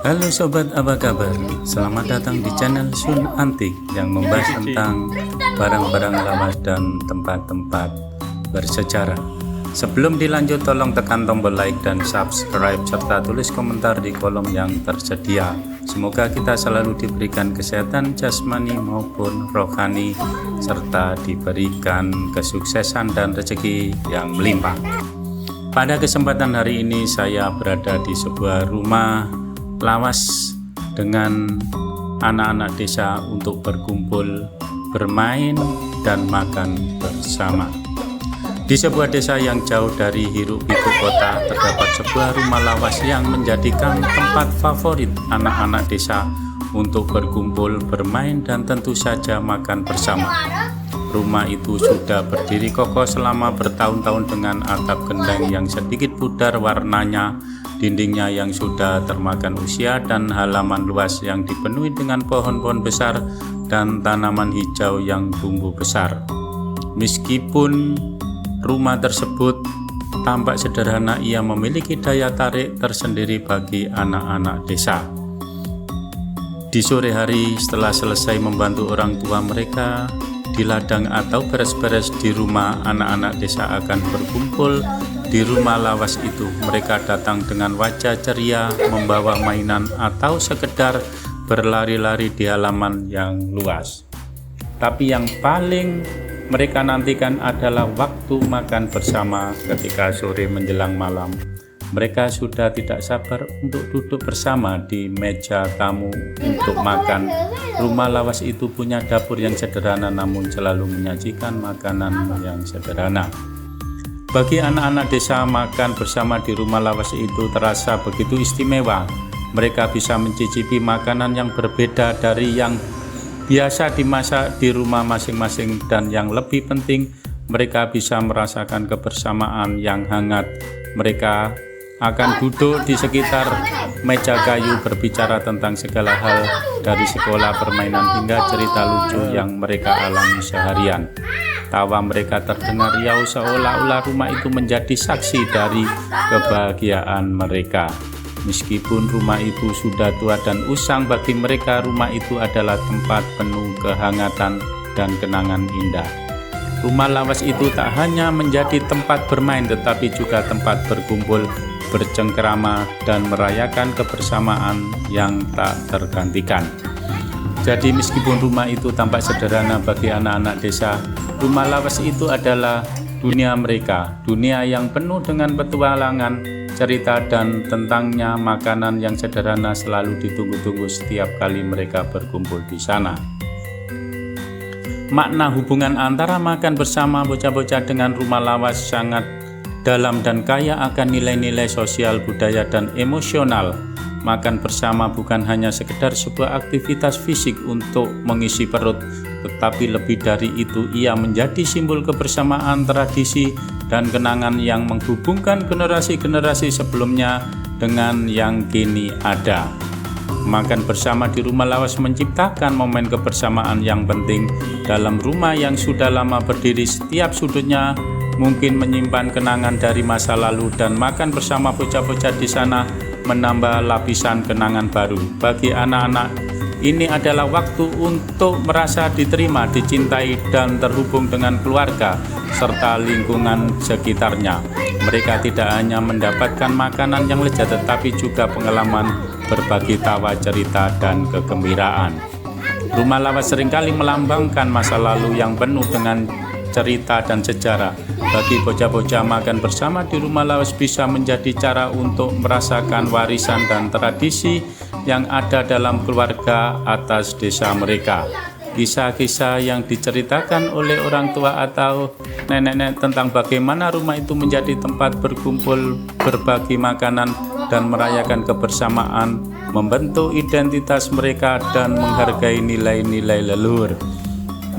Halo sobat, apa kabar? Selamat datang di channel Sun Antik yang membahas tentang barang-barang lawas dan tempat-tempat bersejarah. Sebelum dilanjut, tolong tekan tombol like dan subscribe serta tulis komentar di kolom yang tersedia. Semoga kita selalu diberikan kesehatan jasmani maupun rohani serta diberikan kesuksesan dan rezeki yang melimpah. Pada kesempatan hari ini saya berada di sebuah rumah lawas dengan anak-anak desa untuk berkumpul, bermain, dan makan bersama. Di sebuah desa yang jauh dari hiruk-pikuk kota, terdapat sebuah rumah lawas yang menjadikan tempat favorit anak-anak desa untuk berkumpul, bermain, dan tentu saja makan bersama. Rumah itu sudah berdiri kokoh selama bertahun-tahun dengan atap genteng yang sedikit pudar warnanya, dindingnya yang sudah termakan usia, dan halaman luas yang dipenuhi dengan pohon-pohon besar dan tanaman hijau yang tumbuh besar. Meskipun rumah tersebut tampak sederhana, ia memiliki daya tarik tersendiri bagi anak-anak desa. Di sore hari, setelah selesai membantu orang tua mereka di ladang atau beres-beres di rumah, anak-anak desa akan berkumpul di rumah lawas itu. Mereka datang dengan wajah ceria, membawa mainan atau sekedar berlari-lari di halaman yang luas. Tapi yang paling mereka nantikan adalah waktu makan bersama ketika sore menjelang malam. Mereka sudah tidak sabar untuk duduk bersama di meja tamu untuk makan. Rumah lawas itu punya dapur yang sederhana namun selalu menyajikan makanan yang sederhana. Bagi anak-anak desa, makan bersama di rumah lawas itu terasa begitu istimewa. Mereka bisa mencicipi makanan yang berbeda dari yang biasa dimasak di rumah masing-masing, dan yang lebih penting, mereka bisa merasakan kebersamaan yang hangat. Mereka akan duduk di sekitar meja kayu berbicara tentang segala hal, dari sekolah, permainan, hingga cerita lucu yang mereka alami seharian. Tawa mereka terdengar riang seolah-olah rumah itu menjadi saksi dari kebahagiaan mereka. Meskipun rumah itu sudah tua dan usang, bagi mereka rumah itu adalah tempat penuh kehangatan dan kenangan indah. Rumah lawas itu tak hanya menjadi tempat bermain, tetapi juga tempat berkumpul, bercengkerama, dan merayakan kebersamaan yang tak tergantikan. Jadi meskipun rumah itu tampak sederhana bagi anak-anak desa, rumah lawas itu adalah dunia mereka, dunia yang penuh dengan petualangan, cerita, dan tentangnya makanan yang sederhana selalu ditunggu-tunggu setiap kali mereka berkumpul di sana. Makna hubungan antara makan bersama bocah-bocah dengan rumah lawas sangat dalam dan kaya akan nilai-nilai sosial, budaya, dan emosional. Makan bersama bukan hanya sekedar sebuah aktivitas fisik untuk mengisi perut, tetapi lebih dari itu, ia menjadi simbol kebersamaan, tradisi, dan kenangan yang menghubungkan generasi-generasi sebelumnya dengan yang kini ada. Makan bersama di rumah lawas menciptakan momen kebersamaan yang penting. Dalam rumah yang sudah lama berdiri, setiap sudutnya mungkin menyimpan kenangan dari masa lalu, dan makan bersama bocah-bocah di sana menambah lapisan kenangan baru. Bagi anak-anak, ini adalah waktu untuk merasa diterima, dicintai, dan terhubung dengan keluarga serta lingkungan sekitarnya. Mereka tidak hanya mendapatkan makanan yang lezat, tetapi juga pengalaman berbagi tawa, cerita, dan kegembiraan. Rumah lawas seringkali melambangkan masa lalu yang penuh dengan cerita dan sejarah. Bagi bocah-bocah, makan bersama di rumah lawas bisa menjadi cara untuk merasakan warisan dan tradisi yang ada dalam keluarga atas desa mereka. Kisah-kisah yang diceritakan oleh orang tua atau nenek-nenek tentang bagaimana rumah itu menjadi tempat berkumpul, berbagi makanan, dan merayakan kebersamaan membentuk identitas mereka dan menghargai nilai-nilai leluhur.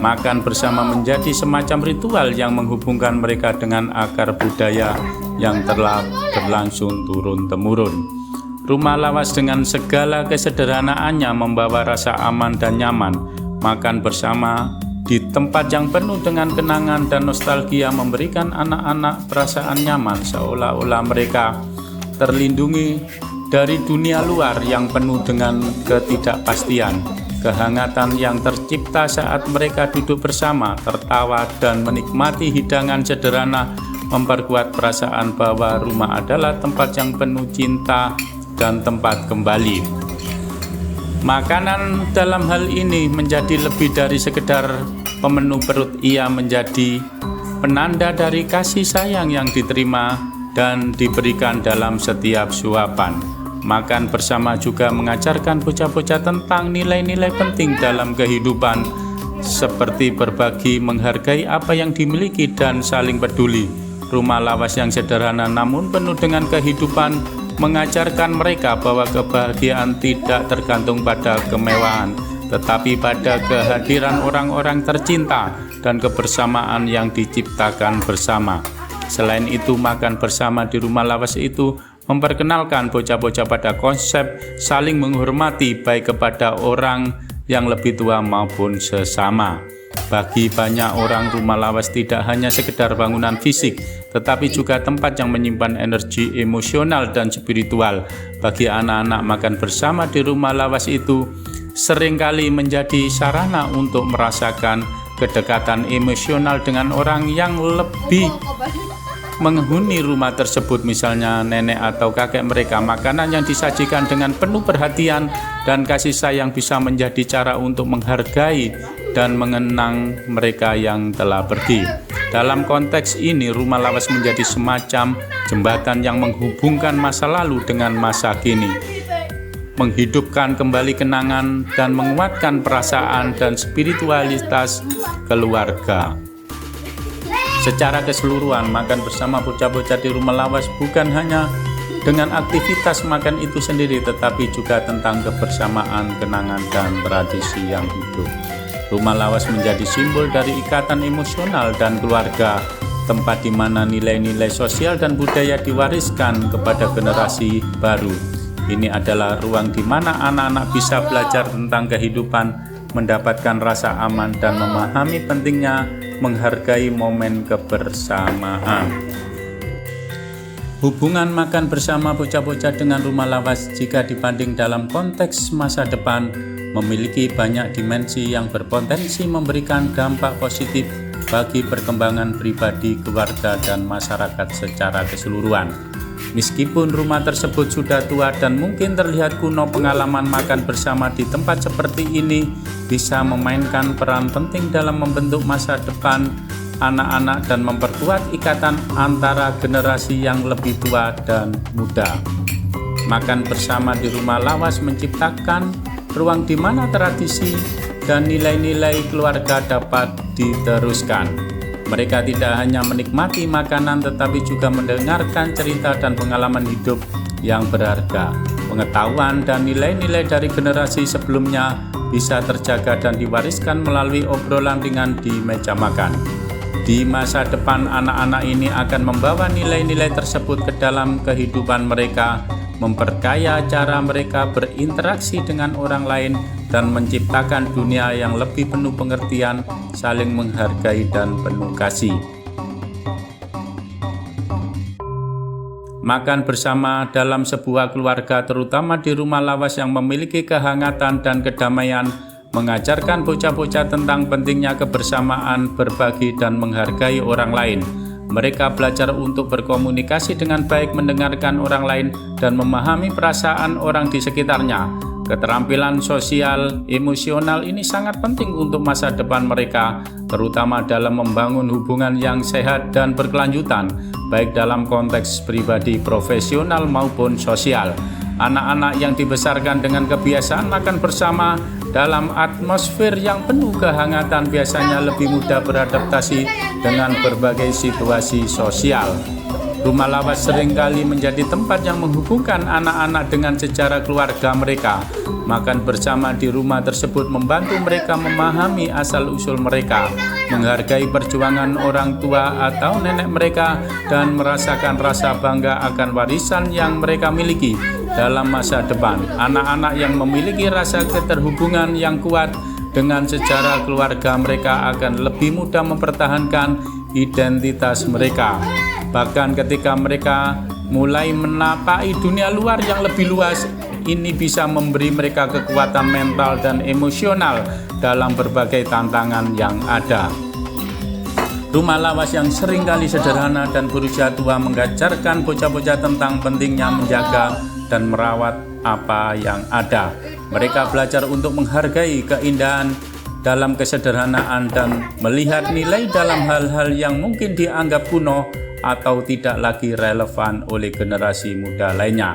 Makan bersama menjadi semacam ritual yang menghubungkan mereka dengan akar budaya yang telah berlangsung turun-temurun. Rumah lawas dengan segala kesederhanaannya membawa rasa aman dan nyaman. Makan bersama di tempat yang penuh dengan kenangan dan nostalgia memberikan anak-anak perasaan nyaman, seolah-olah mereka terlindungi dari dunia luar yang penuh dengan ketidakpastian. Kehangatan yang tercipta saat mereka duduk bersama, tertawa, dan menikmati hidangan sederhana memperkuat perasaan bahwa rumah adalah tempat yang penuh cinta dan tempat kembali. Makanan dalam hal ini menjadi lebih dari sekedar pemenuh perut. Ia menjadi penanda dari kasih sayang yang diterima dan diberikan dalam setiap suapan. Makan bersama juga mengajarkan bocah-bocah tentang nilai-nilai penting dalam kehidupan, seperti berbagi, menghargai apa yang dimiliki, dan saling peduli. Rumah lawas yang sederhana namun penuh dengan kehidupan mengajarkan mereka bahwa kebahagiaan tidak tergantung pada kemewahan, tetapi pada kehadiran orang-orang tercinta dan kebersamaan yang diciptakan bersama. Selain itu, makan bersama di rumah lawas itu memperkenalkan bocah-bocah pada konsep saling menghormati, baik kepada orang yang lebih tua maupun sesama. Bagi banyak orang, rumah lawas tidak hanya sekedar bangunan fisik, tetapi juga tempat yang menyimpan energi emosional dan spiritual. Bagi anak-anak, makan bersama di rumah lawas itu seringkali menjadi sarana untuk merasakan kedekatan emosional dengan orang yang lebih menghuni rumah tersebut, misalnya nenek atau kakek mereka. Makanan yang disajikan dengan penuh perhatian dan kasih sayang bisa menjadi cara untuk menghargai dan mengenang mereka yang telah pergi. Dalam konteks ini, rumah lawas menjadi semacam jembatan yang menghubungkan masa lalu dengan masa kini, menghidupkan kembali kenangan dan menguatkan perasaan dan spiritualitas keluarga. Secara keseluruhan, makan bersama bocah-bocah di rumah lawas bukan hanya dengan aktivitas makan itu sendiri, tetapi juga tentang kebersamaan, kenangan, dan tradisi yang hidup. Rumah lawas menjadi simbol dari ikatan emosional dan keluarga, tempat di mana nilai-nilai sosial dan budaya diwariskan kepada generasi baru. Ini adalah ruang di mana anak-anak bisa belajar tentang kehidupan, mendapatkan rasa aman, dan memahami pentingnya menghargai momen kebersamaan. Hubungan makan bersama bocah-bocah dengan rumah lawas jika dibanding dalam konteks masa depan memiliki banyak dimensi yang berpotensi memberikan dampak positif bagi perkembangan pribadi, keluarga, dan masyarakat secara keseluruhan. Meskipun rumah tersebut sudah tua dan mungkin terlihat kuno, pengalaman makan bersama di tempat seperti ini bisa memainkan peran penting dalam membentuk masa depan anak-anak dan memperkuat ikatan antara generasi yang lebih tua dan muda. Makan bersama di rumah lawas menciptakan ruang di mana tradisi dan nilai-nilai keluarga dapat diteruskan. Mereka tidak hanya menikmati makanan, tetapi juga mendengarkan cerita dan pengalaman hidup yang berharga. Pengetahuan dan nilai-nilai dari generasi sebelumnya bisa terjaga dan diwariskan melalui obrolan ringan di meja makan. Di masa depan, anak-anak ini akan membawa nilai-nilai tersebut ke dalam kehidupan mereka, memperkaya cara mereka berinteraksi dengan orang lain, dan menciptakan dunia yang lebih penuh pengertian, saling menghargai, dan penuh kasih. Makan bersama dalam sebuah keluarga, terutama di rumah lawas yang memiliki kehangatan dan kedamaian, mengajarkan bocah-bocah tentang pentingnya kebersamaan, berbagi, dan menghargai orang lain. Mereka belajar untuk berkomunikasi dengan baik, mendengarkan orang lain, dan memahami perasaan orang di sekitarnya. Keterampilan sosial emosional ini sangat penting untuk masa depan mereka, terutama dalam membangun hubungan yang sehat dan berkelanjutan, baik dalam konteks pribadi, profesional, maupun sosial. Anak-anak yang dibesarkan dengan kebiasaan makan bersama dalam atmosfer yang penuh kehangatan biasanya lebih mudah beradaptasi dengan berbagai situasi sosial. Rumah lawas seringkali menjadi tempat yang menghubungkan anak-anak dengan sejarah keluarga mereka. Makan bersama di rumah tersebut membantu mereka memahami asal-usul mereka, menghargai perjuangan orang tua atau nenek mereka, dan merasakan rasa bangga akan warisan yang mereka miliki dalam masa depan. Anak-anak yang memiliki rasa keterhubungan yang kuat dengan sejarah keluarga mereka akan lebih mudah mempertahankan identitas mereka. Bahkan ketika mereka mulai menapai dunia luar yang lebih luas. Ini bisa memberi mereka kekuatan mental dan emosional dalam berbagai tantangan yang ada. Rumah lawas yang seringkali sederhana dan berusia tua mengajarkan bocah-bocah tentang pentingnya menjaga dan merawat apa yang ada. Mereka belajar untuk menghargai keindahan dalam kesederhanaan dan melihat nilai dalam hal-hal yang mungkin dianggap kuno atau tidak lagi relevan oleh generasi muda lainnya.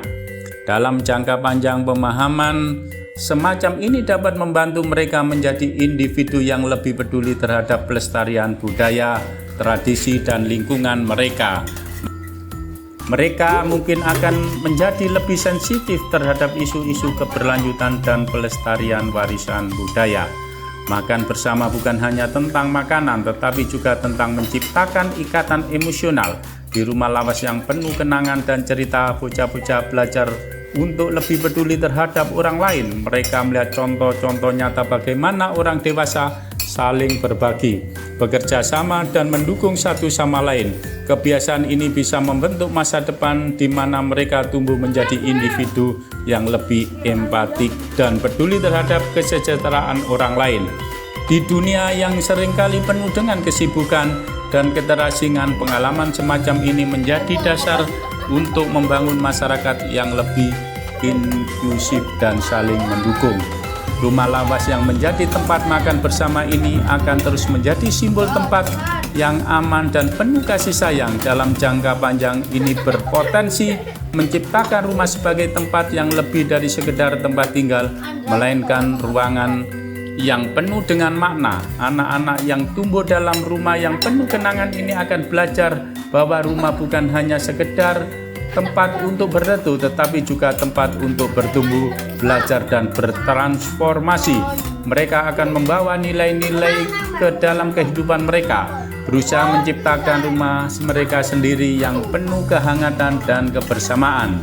Dalam jangka panjang, pemahaman semacam ini dapat membantu mereka menjadi individu yang lebih peduli terhadap pelestarian budaya, tradisi, dan lingkungan mereka. Mereka mungkin akan menjadi lebih sensitif terhadap isu-isu keberlanjutan dan pelestarian warisan budaya. Makan bersama bukan hanya tentang makanan, tetapi juga tentang menciptakan ikatan emosional. Di rumah lawas yang penuh kenangan dan cerita, bocah-bocah belajar untuk lebih peduli terhadap orang lain. Mereka melihat contoh-contoh nyata bagaimana orang dewasa saling berbagi, bekerja sama, dan mendukung satu sama lain. Kebiasaan ini bisa membentuk masa depan di mana mereka tumbuh menjadi individu yang lebih empatik dan peduli terhadap kesejahteraan orang lain. Di dunia yang seringkali penuh dengan kesibukan dan keterasingan, pengalaman semacam ini menjadi dasar untuk membangun masyarakat yang lebih inklusif dan saling mendukung. Rumah lawas yang menjadi tempat makan bersama ini akan terus menjadi simbol tempat yang aman dan penuh kasih sayang. Dalam jangka panjang ini berpotensi menciptakan rumah sebagai tempat yang lebih dari sekedar tempat tinggal, melainkan ruangan yang penuh dengan makna. Anak-anak yang tumbuh dalam rumah yang penuh kenangan ini akan belajar bahwa rumah bukan hanya sekedar tempat untuk berteduh, tetapi juga tempat untuk bertumbuh, belajar, dan bertransformasi. Mereka akan membawa nilai-nilai ke dalam kehidupan mereka, berusaha menciptakan rumah mereka sendiri yang penuh kehangatan dan kebersamaan.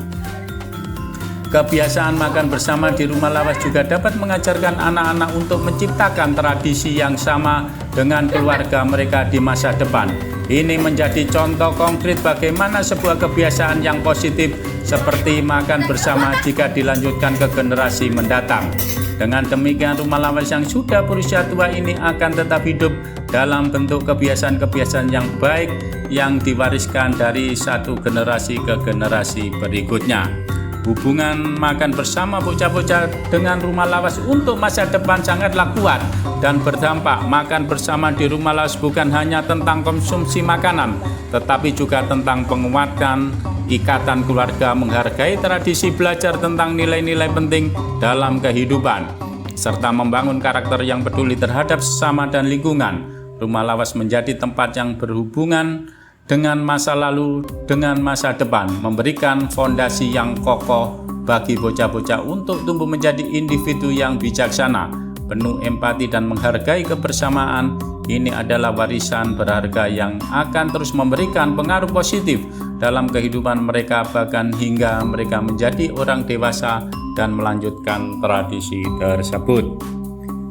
Kebiasaan makan bersama di rumah lawas juga dapat mengajarkan anak-anak untuk menciptakan tradisi yang sama dengan keluarga mereka di masa depan. Ini menjadi contoh konkret bagaimana sebuah kebiasaan yang positif seperti makan bersama jika dilanjutkan ke generasi mendatang. Dengan demikian, rumah lawas yang sudah berusia tua ini akan tetap hidup dalam bentuk kebiasaan-kebiasaan yang baik yang diwariskan dari satu generasi ke generasi berikutnya. Hubungan makan bersama bocah-bocah dengan rumah lawas untuk masa depan sangatlah kuat dan berdampak. Makan bersama di rumah lawas bukan hanya tentang konsumsi makanan, tetapi juga tentang penguatan ikatan keluarga, menghargai tradisi, belajar tentang nilai-nilai penting dalam kehidupan, serta membangun karakter yang peduli terhadap sesama dan lingkungan. Rumah lawas menjadi tempat yang berhubungan dengan masa lalu, dengan masa depan, memberikan fondasi yang kokoh bagi bocah-bocah untuk tumbuh menjadi individu yang bijaksana, penuh empati, dan menghargai kebersamaan. Ini adalah warisan berharga yang akan terus memberikan pengaruh positif dalam kehidupan mereka, bahkan hingga mereka menjadi orang dewasa dan melanjutkan tradisi tersebut.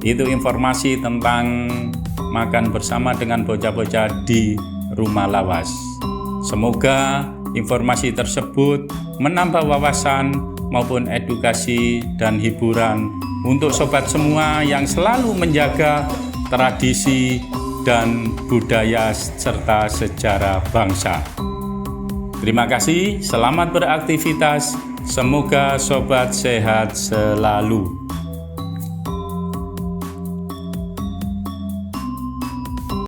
Itu informasi tentang makan bersama dengan bocah-bocah di rumah lawas. Semoga informasi tersebut menambah wawasan maupun edukasi dan hiburan untuk sobat semua yang selalu menjaga tradisi dan budaya serta sejarah bangsa. Terima kasih, selamat beraktivitas. Semoga sobat sehat selalu.